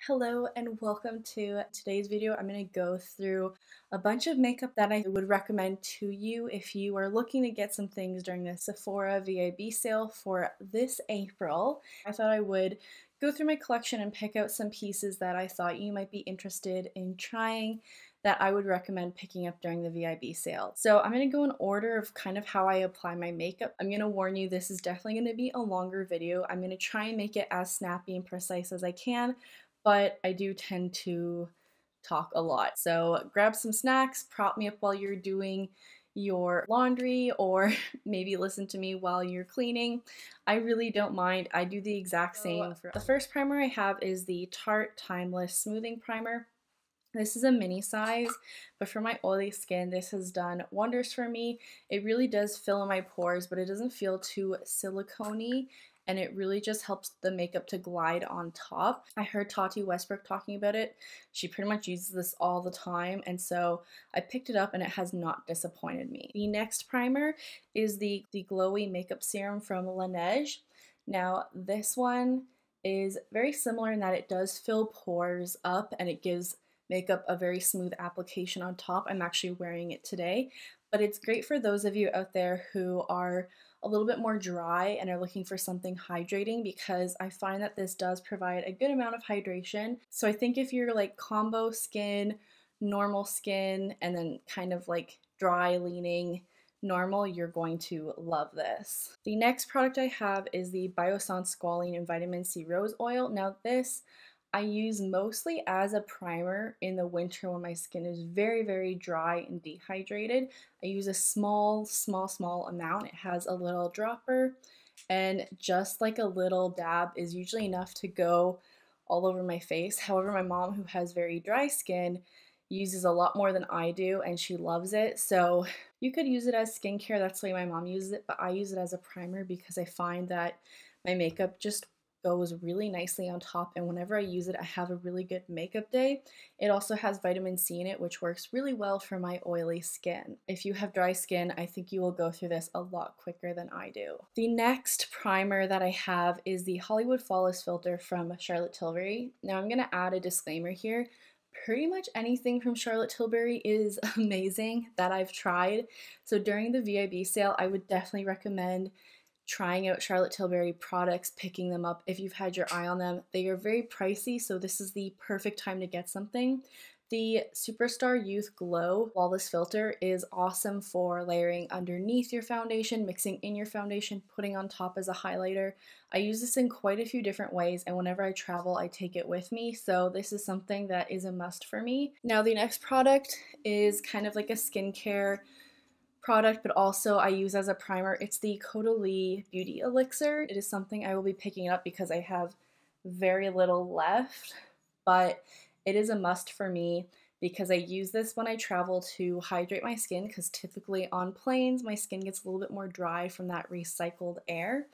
Hello and welcome to today's video. I'm going to go through a bunch of makeup that I would recommend to you if you are looking to get some things during the Sephora VIB sale for this April. I thought I would go through my collection and pick out some pieces that I thought you might be interested in trying that I would recommend picking up during the VIB sale. So I'm going to go in order of kind of how I apply my makeup. I'm going to warn you, this is definitely going to be a longer video. I'm going to try and make it as snappy and precise as I can, but I do tend to talk a lot. So grab some snacks, prop me up while you're doing your laundry, or maybe listen to me while you're cleaning. I really don't mind. I do the exact same. The first primer I have is the Tarte Timeless Smoothing Primer. This is a mini size, but for my oily skin, this has done wonders for me. It really does fill in my pores, but it doesn't feel too silicone-y, and it really just helps the makeup to glide on top. I heard Tati Westbrook talking about it. She pretty much uses this all the time, and so I picked it up and it has not disappointed me. The next primer is the Glowy Makeup Serum from Laneige. Now, this one is very similar in that it does fill pores up and it gives makeup a very smooth application on top. I'm actually wearing it today, but it's great for those of you out there who are a little bit more dry and are looking for something hydrating, because I find that this does provide a good amount of hydration. So I think if you're like combo skin, normal skin, and then kind of like dry leaning normal, you're going to love this. The next product I have is the Biossance Squalane and Vitamin C Rose Oil. Now this I use mostly as a primer in the winter when my skin is very, very dry and dehydrated. I use a small amount. It has a little dropper, and just like a little dab is usually enough to go all over my face. However, my mom, who has very dry skin, uses a lot more than I do, and she loves it. So you could use it as skincare. That's the way my mom uses it, but I use it as a primer because I find that my makeup just goes really nicely on top, and whenever I use it, I have a really good makeup day. It also has vitamin C in it, which works really well for my oily skin. If you have dry skin, I think you will go through this a lot quicker than I do. The next primer that I have is the Hollywood Flawless Filter from Charlotte Tilbury. Now I'm going to add a disclaimer here. Pretty much anything from Charlotte Tilbury is amazing that I've tried. So during the VIB sale, I would definitely recommend trying out Charlotte Tilbury products, picking them up if you've had your eye on them. They are very pricey, so this is the perfect time to get something. The Superstar Youth Glow Flawless Filter is awesome for layering underneath your foundation, mixing in your foundation, putting on top as a highlighter. I use this in quite a few different ways, and whenever I travel, I take it with me, so this is something that is a must for me. Now, the next product is kind of like a skincare product, but also I use as a primer. It's the Caudalie Beauty Elixir. It is something I will be picking up because I have very little left, but it is a must for me because I use this when I travel to hydrate my skin, because typically on planes my skin gets a little bit more dry from that recycled air.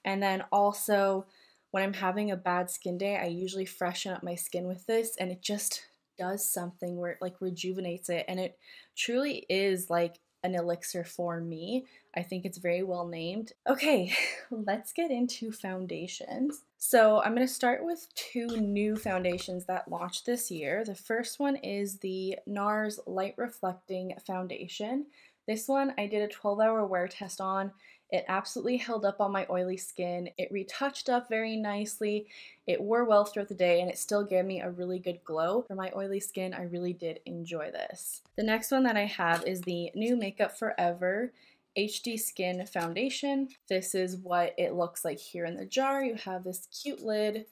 And then also when I'm having a bad skin day, I usually freshen up my skin with this, and it just does something where it like rejuvenates it, and it truly is like an elixir for me. I think it's very well named. Okay, let's get into foundations. So I'm going to start with two new foundations that launched this year. The first one is the Nars Light Reflecting Foundation. This one I did a 12-hour wear test on. It absolutely held up on my oily skin. It retouched up very nicely. It wore well throughout the day, and it still gave me a really good glow. For my oily skin, I really did enjoy this. The next one that I have is the new Makeup Forever HD Skin Foundation. This is what it looks like here in the jar. You have this cute lid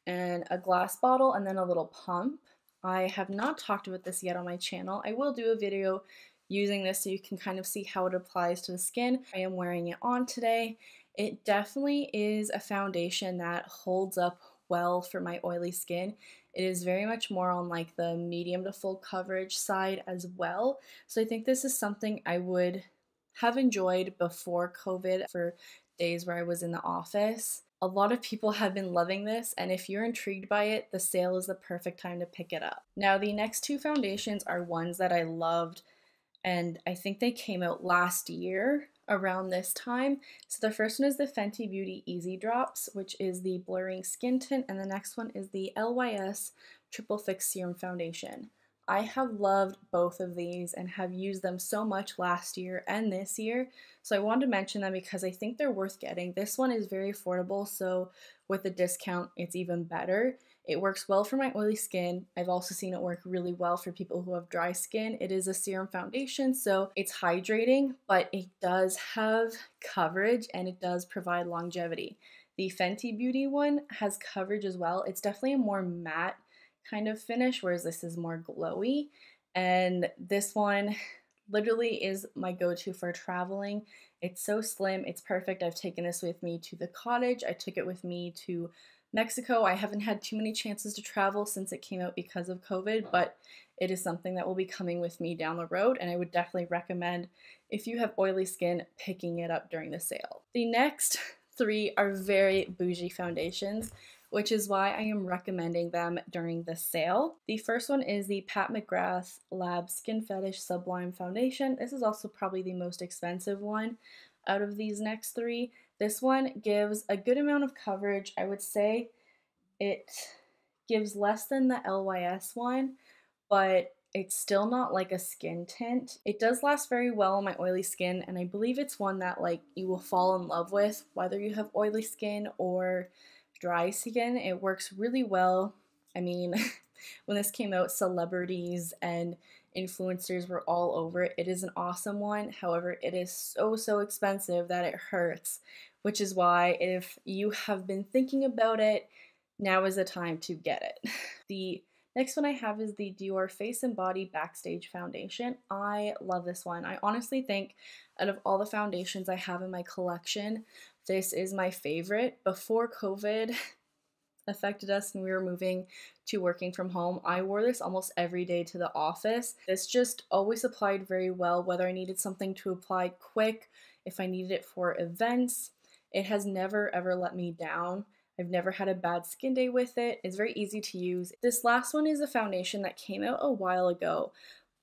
and a glass bottle and then a little pump. I have not talked about this yet on my channel. I will do a video using this so you can kind of see how it applies to the skin. I am wearing it on today. It definitely is a foundation that holds up well for my oily skin. It is very much more on like the medium to full coverage side as well. So I think this is something I would have enjoyed before COVID for days where I was in the office. A lot of people have been loving this, and if you're intrigued by it, the sale is the perfect time to pick it up. Now, the next two foundations are ones that I loved, and I think they came out last year. around this time. So the first one is the Fenty Beauty Easy Drops, which is the blurring skin tint, and the next one is the LYS Triple Fix Serum Foundation. I have loved both of these and have used them so much last year and this year, so I wanted to mention them because I think they're worth getting. This one is very affordable, so with the discount it's even better. It works well for my oily skin. I've also seen it work really well for people who have dry skin. It is a serum foundation, so it's hydrating, but it does have coverage and it does provide longevity. The Fenty Beauty one has coverage as well. It's definitely a more matte kind of finish, whereas this is more glowy. And this one literally is my go-to for traveling. It's so slim, it's perfect. I've taken this with me to the cottage. I took it with me to Mexico. I haven't had too many chances to travel since it came out because of COVID, but it is something that will be coming with me down the road, and I would definitely recommend, if you have oily skin, picking it up during the sale. The next three are very bougie foundations, which is why I am recommending them during the sale. The first one is the Pat McGrath Lab Skin Fetish Sublime Foundation. This is also probably the most expensive one out of these next three. This one gives a good amount of coverage. I would say it gives less than the LYS one, but it's still not like a skin tint. It does last very well on my oily skin, and I believe it's one that like you will fall in love with, whether you have oily skin or dry skin. It works really well. I mean, when this came out, celebrities and influencers were all over it. It is an awesome one. However, it is so expensive that it hurts, which is why if you have been thinking about it, now is the time to get it. The next one I have is the Dior Face and Body Backstage Foundation. I love this one. I honestly think out of all the foundations I have in my collection, this is my favorite. Before COVID affected us and we were moving to working from home, I wore this almost every day to the office. This just always applied very well, whether I needed something to apply quick, if I needed it for events. It has never ever let me down. I've never had a bad skin day with it. It's very easy to use. This last one is a foundation that came out a while ago,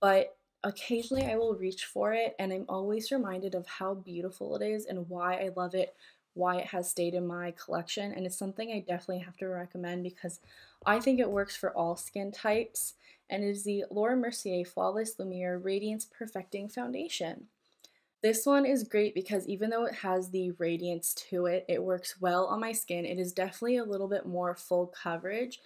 but occasionally I will reach for it and I'm always reminded of how beautiful it is and why I love it, why it has stayed in my collection, and it's something I definitely have to recommend because I think it works for all skin types, and it is the Laura Mercier Flawless Lumière Radiance-Perfecting Foundation. This one is great because even though it has the radiance to it, it works well on my skin. It is definitely a little bit more full coverage.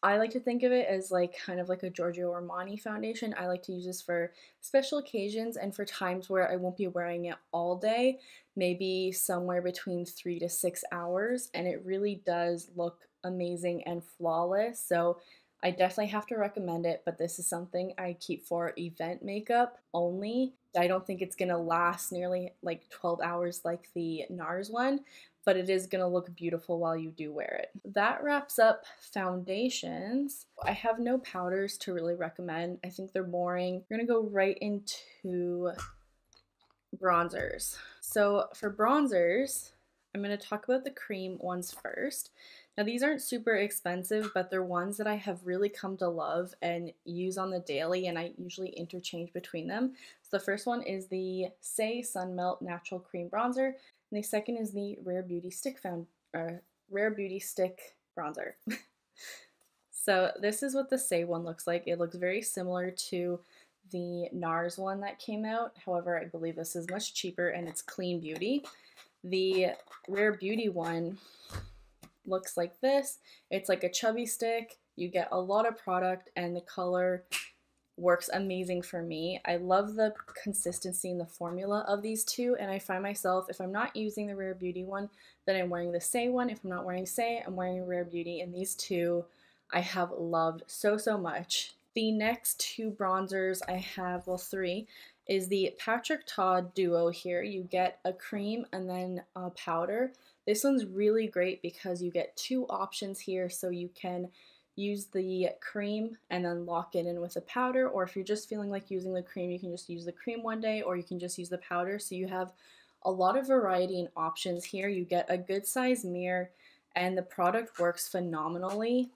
I like to think of it as like kind of like a Giorgio Armani foundation. I like to use this for special occasions and for times where I won't be wearing it all day, maybe somewhere between 3 to 6 hours, and it really does look amazing and flawless. So I definitely have to recommend it, but this is something I keep for event makeup only. I don't think it's gonna last nearly like 12 hours like the Nars one, but it is gonna look beautiful while you do wear it. That wraps up foundations. I have no powders to really recommend. I think they're boring. We're gonna go right into bronzers. So for bronzers, I'm gonna talk about the cream ones first. Now these aren't super expensive, but they're ones that I have really come to love and use on the daily, and I usually interchange between them. So the first one is the Say Sun Melt Natural Cream Bronzer, and the second is the Rare Beauty Stick Bronzer. So this is what the Say one looks like. It looks very similar to the Nars one that came out. However, I believe this is much cheaper and it's clean beauty. The Rare Beauty one looks like this. It's like a chubby stick. You get a lot of product and the color works amazing for me. I love the consistency and the formula of these two, and I find myself, if I'm not using the Rare Beauty one, then I'm wearing the Say one. If I'm not wearing Say, I'm wearing Rare Beauty, and these two I have loved so much. The next two bronzers I have, well, three, is the Patrick Ta Duo here. You get a cream and then a powder. This one's really great because you get two options here, so you can use the cream and then lock it in with a powder, or if you're just feeling like using the cream, you can just use the cream one day, or you can just use the powder. So you have a lot of variety and options here. You get a good size mirror and the product works phenomenally.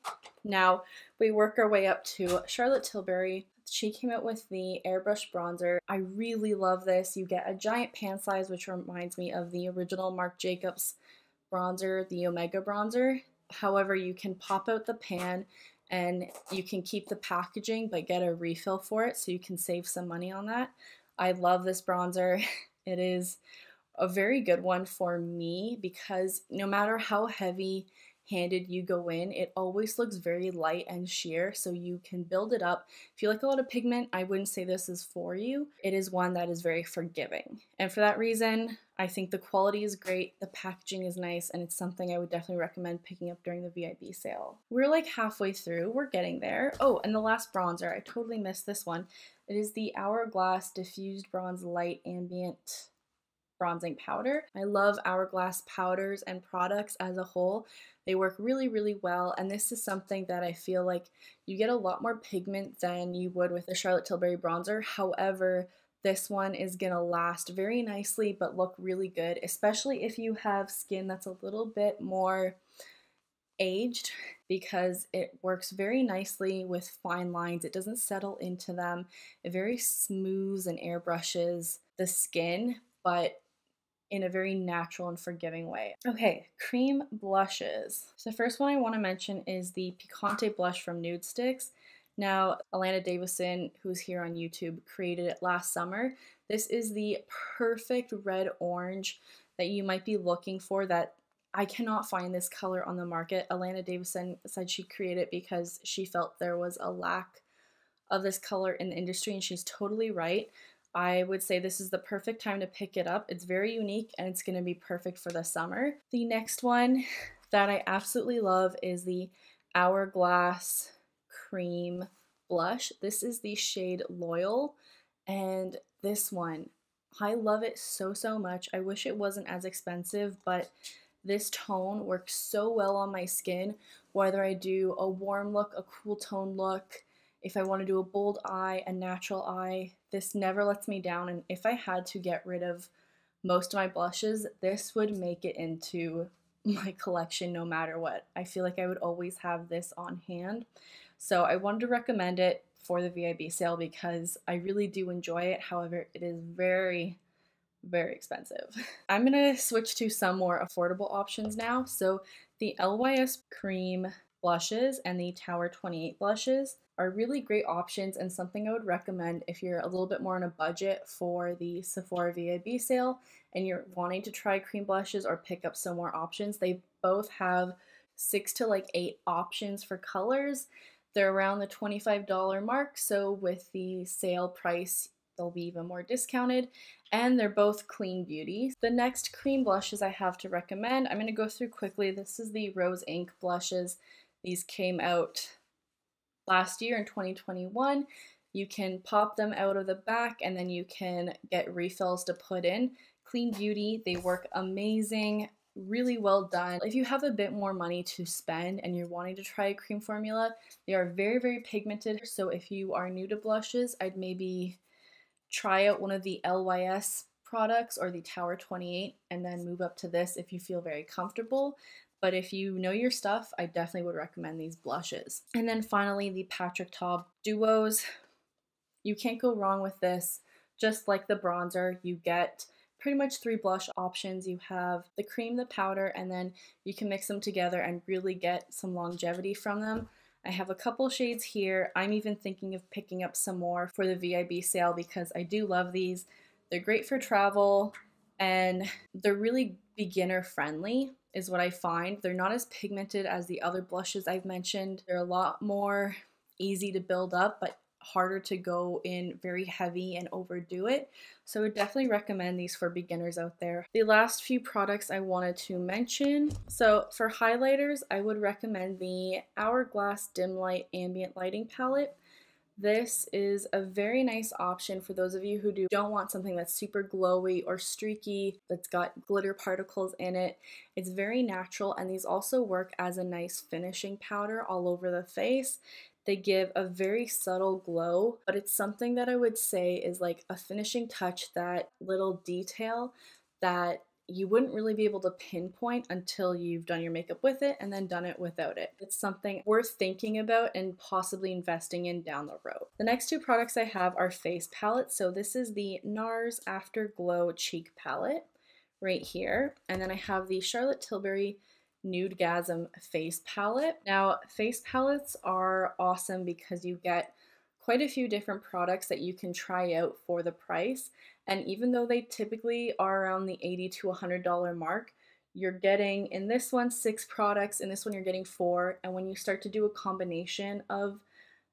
Now we work our way up to Charlotte Tilbury. she came out with the airbrush bronzer. I really love this. You get a giant pan size, which reminds me of the original Marc Jacobs bronzer, the Omega bronzer. However, you can pop out the pan and you can keep the packaging but get a refill for it, so you can save some money on that. I love this bronzer. It is a very good one for me because no matter how heavy handed you go in, it always looks very light and sheer, so you can build it up. If you like a lot of pigment, I wouldn't say this is for you. It is one that is very forgiving, and for that reason I think the quality is great, the packaging is nice, and it's something I would definitely recommend picking up during the VIB sale. We're like halfway through, we're getting there. Oh, and the last bronzer, I totally missed this one. It is the Hourglass Diffused Bronze Light Ambient Bronzing Powder. I love Hourglass powders and products as a whole. They work really, really well, and this is something that I feel like you get a lot more pigment than you would with the Charlotte Tilbury bronzer. However, this one is gonna last very nicely but look really good, especially if you have skin that's a little bit more aged, because it works very nicely with fine lines. It doesn't settle into them. It very smooths and airbrushes the skin, but in a very natural and forgiving way. Okay, cream blushes. So the first one I want to mention is the Picante blush from Nude Sticks. Now, Alana Davison, who's here on YouTube, created it last summer. This is the perfect red orange that you might be looking for. That I cannot find this color on the market. Alana Davison said she created it because she felt there was a lack of this color in the industry, and she's totally right. I would say this is the perfect time to pick it up. It's very unique and it's going to be perfect for the summer. The next one that I absolutely love is the Hourglass Cream Blush. This is the shade Loyal, and this one, I love it so, so much. I wish it wasn't as expensive, but this tone works so well on my skin, whether I do a warm look, a cool tone look, if I want to do a bold eye, a natural eye, this never lets me down. And if I had to get rid of most of my blushes, this would make it into my collection no matter what. I feel like I would always have this on hand. So I wanted to recommend it for the VIB sale because I really do enjoy it. However, it is very, very expensive. I'm gonna switch to some more affordable options now. So the LYS Cream blushes and the Tower 28 blushes are really great options and something I would recommend if you're a little bit more on a budget for the Sephora VIB sale and you're wanting to try cream blushes or pick up some more options. They both have 6 to like 8 options for colors. They're around the $25 mark, so with the sale price they'll be even more discounted, and they're both clean beauty. The next cream blushes I have to recommend, I'm going to go through quickly. This is the Rose Ink blushes. These came out last year in 2021. You can pop them out of the back and then you can get refills to put in. Clean beauty, they work amazing, really well done. If you have a bit more money to spend and you're wanting to try a cream formula, they are very, very pigmented. So if you are new to blushes, I'd maybe try out one of the LYS products or the Tower 28 and then move up to this if you feel very comfortable. But if you know your stuff, I definitely would recommend these blushes. And then finally, the Patrick Taub Duos. You can't go wrong with this. Just like the bronzer, you get pretty much 3 blush options. You have the cream, the powder, and then you can mix them together and really get some longevity from them. I have a couple shades here. I'm even thinking of picking up some more for the VIB sale because I do love these. They're great for travel and they're really beginner friendly is what I find. They're not as pigmented as the other blushes I've mentioned. They're a lot more easy to build up, but harder to go in very heavy and overdo it. So I would definitely recommend these for beginners out there. The last few products I wanted to mention. So for highlighters, I would recommend the Hourglass Dim Light Ambient Lighting Palette. This is a very nice option for those of you who don't want something that's super glowy or streaky, that's got glitter particles in it. It's very natural, and these also work as a nice finishing powder all over the face. They give a very subtle glow, but it's something that I would say is like a finishing touch, that little detail that you wouldn't really be able to pinpoint until you've done your makeup with it and then done it without it. It's something worth thinking about and possibly investing in down the road. The next two products I have are face palettes. So this is the Nars Afterglow Cheek Palette right here. And then I have the Charlotte Tilbury Nudegasm Face Palette. Now, face palettes are awesome because you get quite a few different products that you can try out for the price. And even though they typically are around the $80 to $100 mark, you're getting, in this one, 6 products, in this one you're getting 4, and when you start to do a combination of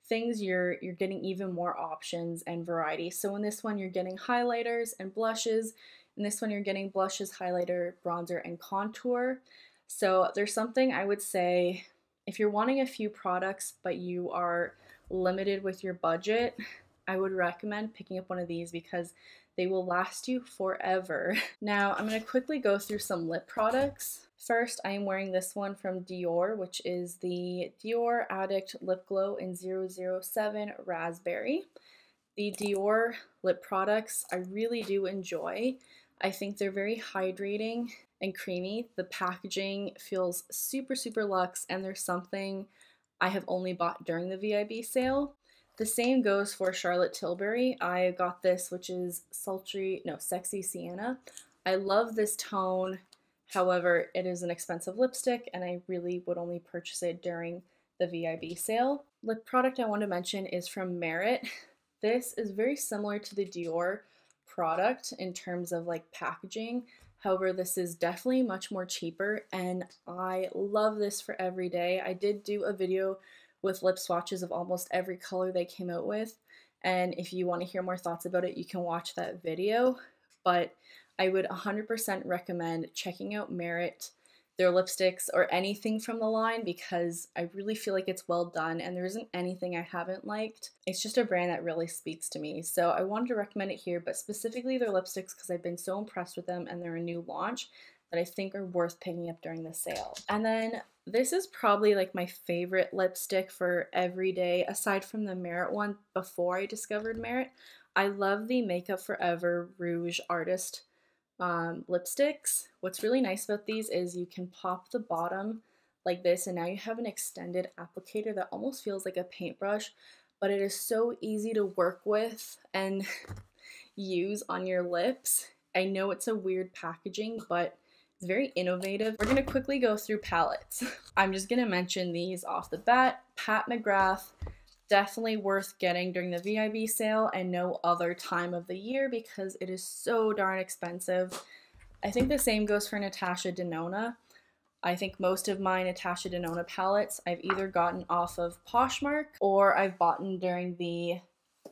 things, you're getting even more options and variety. So in this one you're getting highlighters and blushes, in this one you're getting blushes, highlighter, bronzer, and contour. So there's something I would say, if you're wanting a few products but you are limited with your budget, I would recommend picking up one of these because they will last you forever. Now I'm going to quickly go through some lip products. First, I am wearing this one from Dior, which is the Dior Addict Lip Glow in 007 Raspberry. The Dior lip products I really do enjoy. I think they're very hydrating and creamy. The packaging feels super, super luxe, and there's something I have only bought during the VIB sale. The same goes for Charlotte Tilbury. I got this, which is Sexy Sienna. I love this tone. However, it is an expensive lipstick and I really would only purchase it during the VIB sale. Lip product I want to mention is from Merit. This is very similar to the Dior product in terms of like packaging. However, this is definitely much more cheaper and I love this for every day. I did do a video with lip swatches of almost every color they came out with, and if you want to hear more thoughts about it, you can watch that video. But I would 100% recommend checking out Merit, their lipsticks, or anything from the line, because I really feel like it's well done and there isn't anything I haven't liked. It's just a brand that really speaks to me, so I wanted to recommend it here, but specifically their lipsticks because I've been so impressed with them and they're a new launch that I think are worth picking up during the sale. And then this is probably like my favorite lipstick for every day, aside from the Merit one before I discovered Merit. I love the Makeup Forever Rouge Artist lipsticks. What's really nice about these is you can pop the bottom like this, and now you have an extended applicator that almost feels like a paintbrush, but it is so easy to work with and use on your lips. I know it's a weird packaging, but it's very innovative. We're gonna quickly go through palettes. I'm just gonna mention these off the bat. Pat McGrath, definitely worth getting during the VIB sale and no other time of the year because it is so darn expensive. I think the same goes for Natasha Denona. I think most of my Natasha Denona palettes I've either gotten off of Poshmark or I've bought during the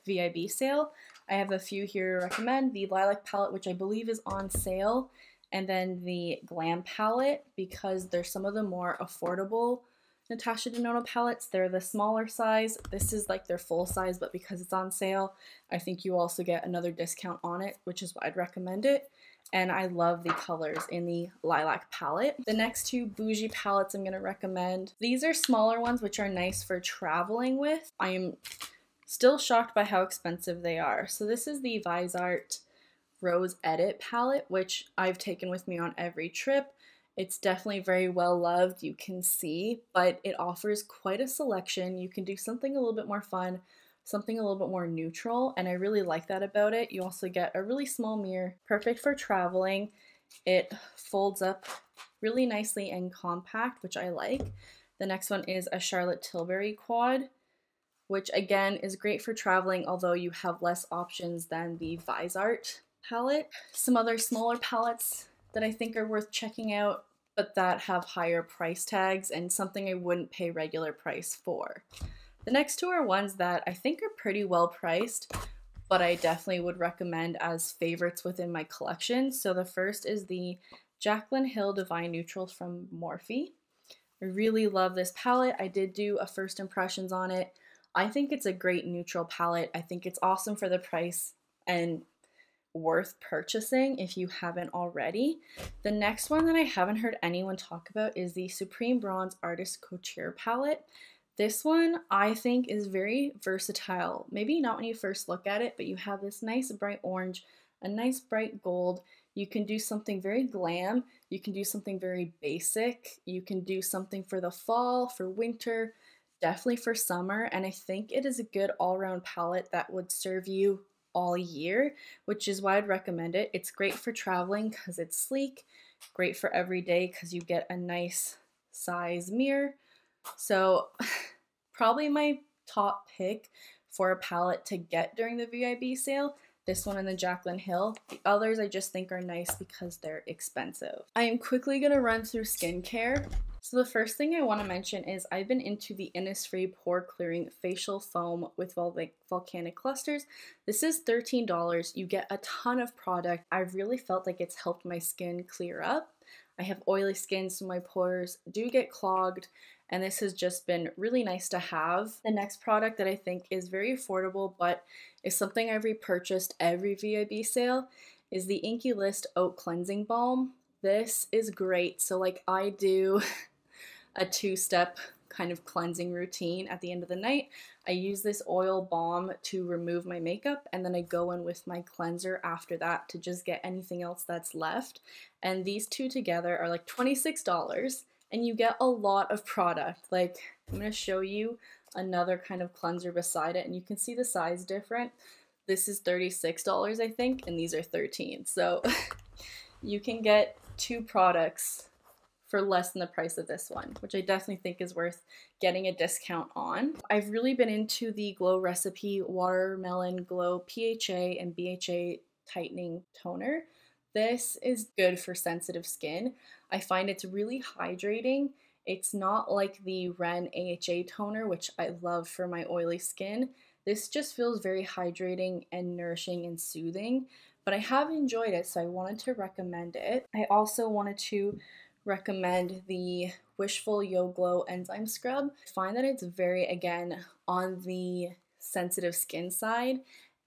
VIB sale. I have a few here to recommend. The Lilac palette, which I believe is on sale, and then the Glam palette, because they're some of the more affordable Natasha Denona palettes. They're the smaller size. This is like their full size, but because it's on sale, I think you also get another discount on it, which is why I'd recommend it. And I love the colors in the Lilac palette. The next two bougie palettes I'm going to recommend. These are smaller ones, which are nice for traveling with. I am still shocked by how expensive they are. So this is the Visart Rose Edit palette, which I've taken with me on every trip. It's definitely very well loved, you can see, but it offers quite a selection. You can do something a little bit more fun, something a little bit more neutral, and I really like that about it. You also get a really small mirror, perfect for traveling. It folds up really nicely and compact, which I like. The next one is a Charlotte Tilbury quad, which again is great for traveling, although you have less options than the Visart palette. Some other smaller palettes that I think are worth checking out, but that have higher price tags and something I wouldn't pay regular price for. The next two are ones that I think are pretty well priced, but I definitely would recommend as favorites within my collection. So the first is the Jaclyn Hill Divine Neutrals from Morphe. I really love this palette. I did do a first impressions on it. I think it's a great neutral palette. I think it's awesome for the price and worth purchasing if you haven't already. The next one that I haven't heard anyone talk about is the Supreme Bronze Artist Couture palette. This one I think is very versatile. Maybe not when you first look at it, but you have this nice bright orange, a nice bright gold. You can do something very glam, you can do something very basic, you can do something for the fall, for winter, definitely for summer, and I think it is a good all-around palette that would serve you all year, which is why I'd recommend it. It's great for traveling because it's sleek, great for every day because you get a nice size mirror. So probably my top pick for a palette to get during the VIB sale, this one and the Jaclyn Hill. The others I just think are nice because they're expensive. I am quickly going to run through skincare. So the first thing I want to mention is I've been into the Innisfree Pore Clearing Facial Foam with Volcanic Clusters. This is $13. You get a ton of product. I really felt like it's helped my skin clear up. I have oily skin, so my pores do get clogged, and this has just been really nice to have. The next product that I think is very affordable but is something I've repurchased every VIB sale is the Inkey List Oat Cleansing Balm. This is great. So like I do a two-step kind of cleansing routine at the end of the night. I use this oil balm to remove my makeup, and then I go in with my cleanser after that to just get anything else that's left. And these two together are like $26, and you get a lot of product. Like, I'm going to show you another kind of cleanser beside it, and you can see the size different. This is $36, I think, and these are $13. So you can get two products for less than the price of this one, which I definitely think is worth getting a discount on. I've really been into the Glow Recipe Watermelon Glow PHA and BHA Tightening Toner. This is good for sensitive skin. I find it's really hydrating. It's not like the Ren AHA toner, which I love for my oily skin. This just feels very hydrating and nourishing and soothing, but I have enjoyed it, so I wanted to recommend it. I also wanted to recommend the Wishful Yo Glow Enzyme Scrub. I find that it's very, again, on the sensitive skin side,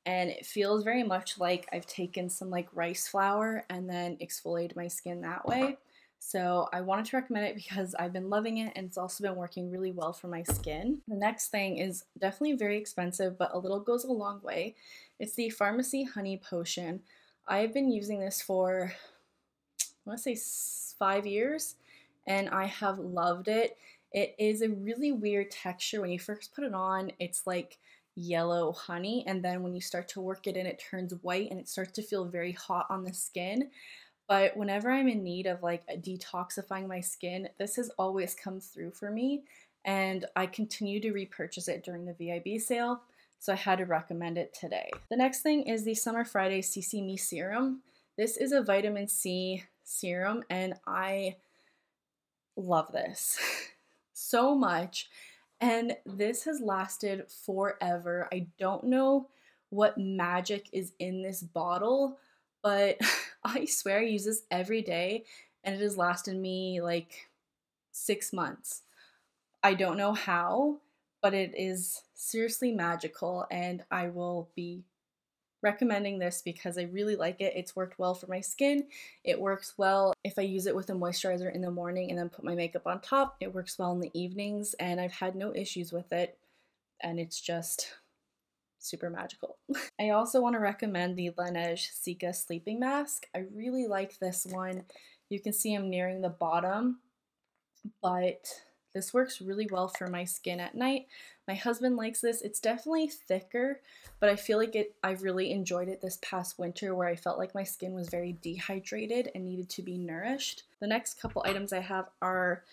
and it feels very much like I've taken some like rice flour and then exfoliated my skin that way. So I wanted to recommend it because I've been loving it, and it's also been working really well for my skin. The next thing is definitely very expensive, but a little goes a long way. It's the Pharmacy Honey Potion. I've been using this for, I want to say 5 years, and I have loved it. It is a really weird texture. When you first put it on, it's like yellow honey, and then when you start to work it in, it turns white and it starts to feel very hot on the skin. But whenever I'm in need of like detoxifying my skin, this has always come through for me, and I continue to repurchase it during the VIB sale, so I had to recommend it today. The next thing is the Summer Friday CC Me Serum. This is a vitamin C serum, and I love this so much, and this has lasted forever. I don't know what magic is in this bottle, but I swear I use this every day, and it has lasted me like 6 months. I don't know how, but it is seriously magical, and I will be recommending this because I really like it. It's worked well for my skin. It works well if I use it with a moisturizer in the morning and then put my makeup on top. It works well in the evenings, and I've had no issues with it, and it's just super magical. I also want to recommend the Laneige Cica Sleeping Mask. I really like this one. You can see I'm nearing the bottom, but this works really well for my skin at night. My husband likes this. It's definitely thicker, but I feel like I've really enjoyed it this past winter where I felt like my skin was very dehydrated and needed to be nourished. The next couple items I have are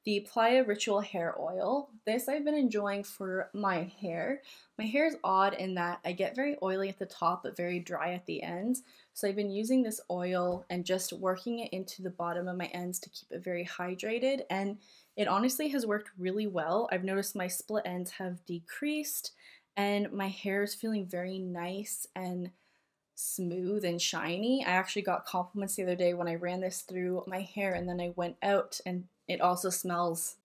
the Playa Ritual Hair Oil. This I've been enjoying for my hair. My hair is odd in that I get very oily at the top but very dry at the ends. So I've been using this oil and just working it into the bottom of my ends to keep it very hydrated, and it honestly has worked really well. I've noticed my split ends have decreased, and my hair is feeling very nice and smooth and shiny. I actually got compliments the other day when I ran this through my hair, and then I went out, and it also smells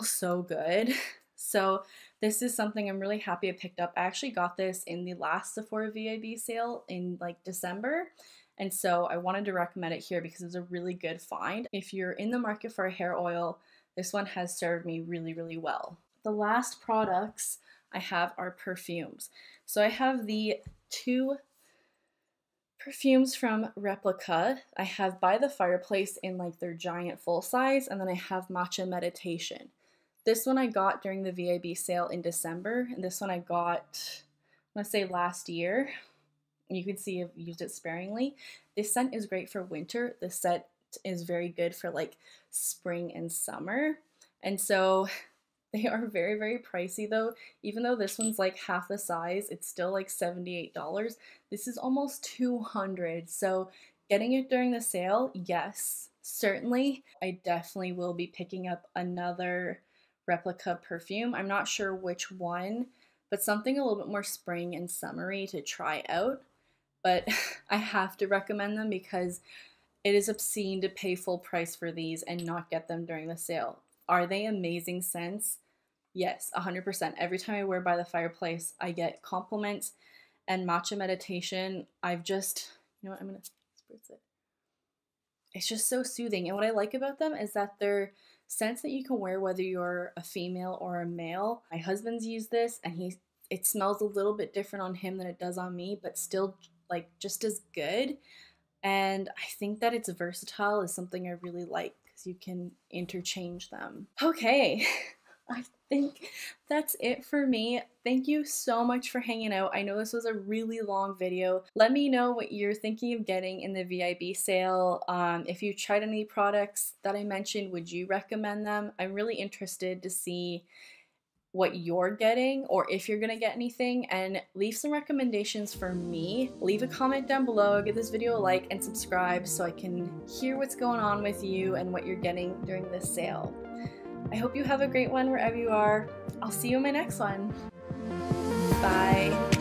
so good. So this is something I'm really happy I picked up. I actually got this in the last Sephora VIB sale in like December, and so I wanted to recommend it here because it's a really good find. If you're in the market for a hair oil, this one has served me really, really well. The last products I have are perfumes. So I have the two perfumes from Replica. I have By the Fireplace in like their giant full size, and then I have Matcha Meditation. This one I got during the VIB sale in December, and this one I got, I want to say last year. You can see I've used it sparingly. This scent is great for winter. This scent is very good for like spring and summer. And so they are very, very pricey though. Even though this one's like half the size, it's still like $78. This is almost $200. So getting it during the sale, yes, certainly. I definitely will be picking up another Replica perfume. I'm not sure which one, but something a little bit more spring and summery to try out. But I have to recommend them because it is obscene to pay full price for these and not get them during the sale. Are they amazing scents? Yes, 100%. Every time I wear By the Fireplace, I get compliments. And Matcha Meditation, I've just, you know what, I'm going to spritz it. It's just so soothing. And what I like about them is that they're scents that you can wear whether you're a female or a male. My husband's used this and it smells a little bit different on him than it does on me, but still like just as good. And I think that it's versatile is something I really like because you can interchange them. Okay, I think that's it for me. Thank you so much for hanging out. I know this was a really long video. Let me know what you're thinking of getting in the VIB sale. If you tried any products that I mentioned, would you recommend them? I'm really interested to see what you're getting or if you're gonna get anything, and leave some recommendations for me. Leave a comment down below, give this video a like and subscribe so I can hear what's going on with you and what you're getting during this sale. I hope you have a great one wherever you are. I'll see you in my next one. Bye.